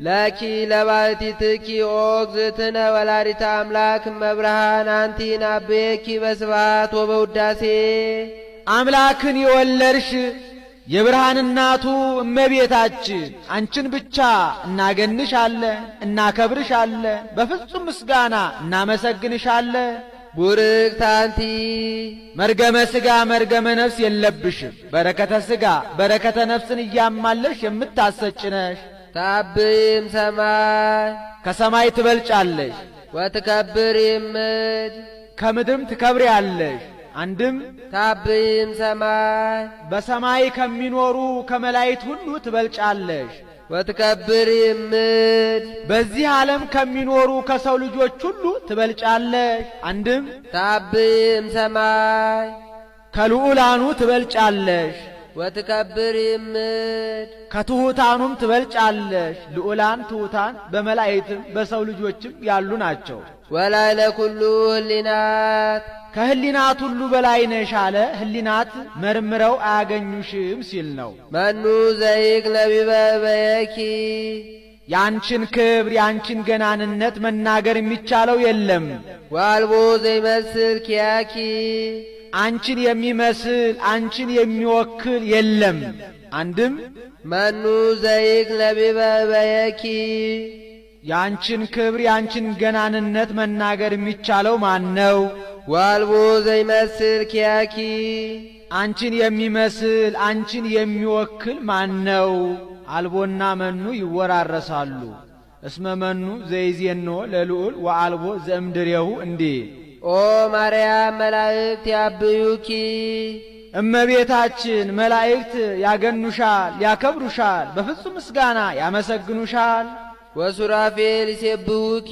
ለኪ ለባሕቲትኪ ኦግዝእትነ ወላዲተ አምላክ እመብርሃን አንቲን አቤኪ በስብሐት ወበውዳሴ። አምላክን የወለድሽ የብርሃን እናቱ እመቤታችን አንቺን ብቻ እናገንሻለን፣ እናከብርሻለን፣ በፍጹም ምስጋና እናመሰግንሻለን። ቡርክት አንቲ መርገመ ሥጋ መርገመ ነፍስ የለብሽም። በረከተ ሥጋ በረከተ ነፍስን እያማለሽ የምታሰጭ ነሽ። ታብይም ሰማይ ከሰማይ ትበልጫለሽ። ወትከብሪም ምድር ከምድርም ትከብሪያለሽ። አንድም ታብይም ሰማይ በሰማይ ከሚኖሩ ከመላእክት ሁሉ ትበልጫለሽ። ወትከብሪም ምድር በዚህ ዓለም ከሚኖሩ ከሰው ልጆች ሁሉ ትበልጫለሽ። አንድም ታብይም ሰማይ ከልዑላኑ ትበልጫለሽ። ወትከብሪም ምድር ከትሑታኑም ትበልጫለሽ። ልዑላን ትሑታን በመላእክትም በሰው ልጆችም ያሉ ናቸው። ወላዕለ ኩሉ ህሊናት ከህሊናት ሁሉ በላይ ነሽ አለ። ህሊናት መርምረው አያገኙሽም ሲል ነው። መኑ ዘይክል ቢበበየኪ ያንቺን ክብር ያንቺን ገናንነት መናገር የሚቻለው የለም። ወአልቦ ዘይመስል ኪያኪ አንቺን የሚመስል አንቺን የሚወክል የለም። አንድም መኑ ዘይክል ቢበበየኪ ያንቺን ክብር ያንቺን ገናንነት መናገር የሚቻለው ማን ነው? ወአልቦ ዘይመስል ኪያኪ አንቺን የሚመስል አንቺን የሚወክል ማን ነው? አልቦና መኑ ይወራረሳሉ። እስመ መኑ ዘይዜኖ ለልዑል ወአልቦ ዘእምድሬሁ እንዴ። ኦ ማርያም መላእክት ያብዩኪ እመቤታችን መላእክት ያገኑሻል፣ ያከብሩሻል፣ በፍጹም ምስጋና ያመሰግኑሻል። ወሱራፌል ይሴብሑኪ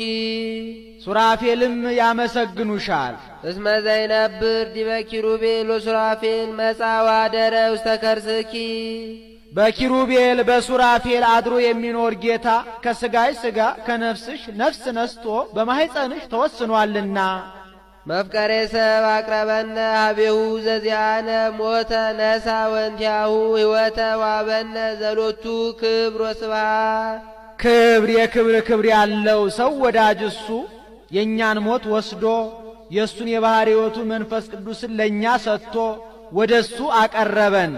ሱራፌልም ያመሰግኑሻል። እስመ ዘይነብር ዲበ ኪሩቤል ወሱራፌል መጻ ወአደረ ውስተ ከርስኪ በኪሩቤል በሱራፌል አድሮ የሚኖር ጌታ ከሥጋሽ ሥጋ ከነፍስሽ ነፍስ ነስቶ በማኅፀንሽ ተወስኗልና። መፍቀሬ ሰብ አቅረበነ ሀቤሁ ዘዚአነ ሞተ ነሳ ወንቲያሁ ሕይወተ ዋበነ ዘሎቱ ክብር ወስብሐት። ክብር የክብር ክብር ያለው ሰው ወዳጅ እሱ የእኛን ሞት ወስዶ የእሱን የባሕርይ ሕይወቱን መንፈስ ቅዱስን ለእኛ ሰጥቶ ወደ እሱ አቀረበን።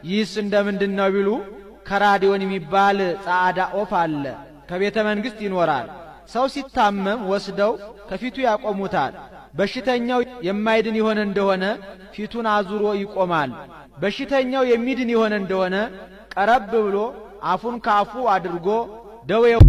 ይህስ እንደምንድን ነው ቢሉ ከራዲዮን የሚባል ጻዕዳ ኦፍ አለ። ከቤተ መንግሥት ይኖራል። ሰው ሲታመም ወስደው ከፊቱ ያቆሙታል። በሽተኛው የማይድን የሆነ እንደሆነ ፊቱን አዙሮ ይቆማል። በሽተኛው የሚድን የሆነ እንደሆነ ቀረብ ብሎ አፉን ካፉ አድርጎ ደዌው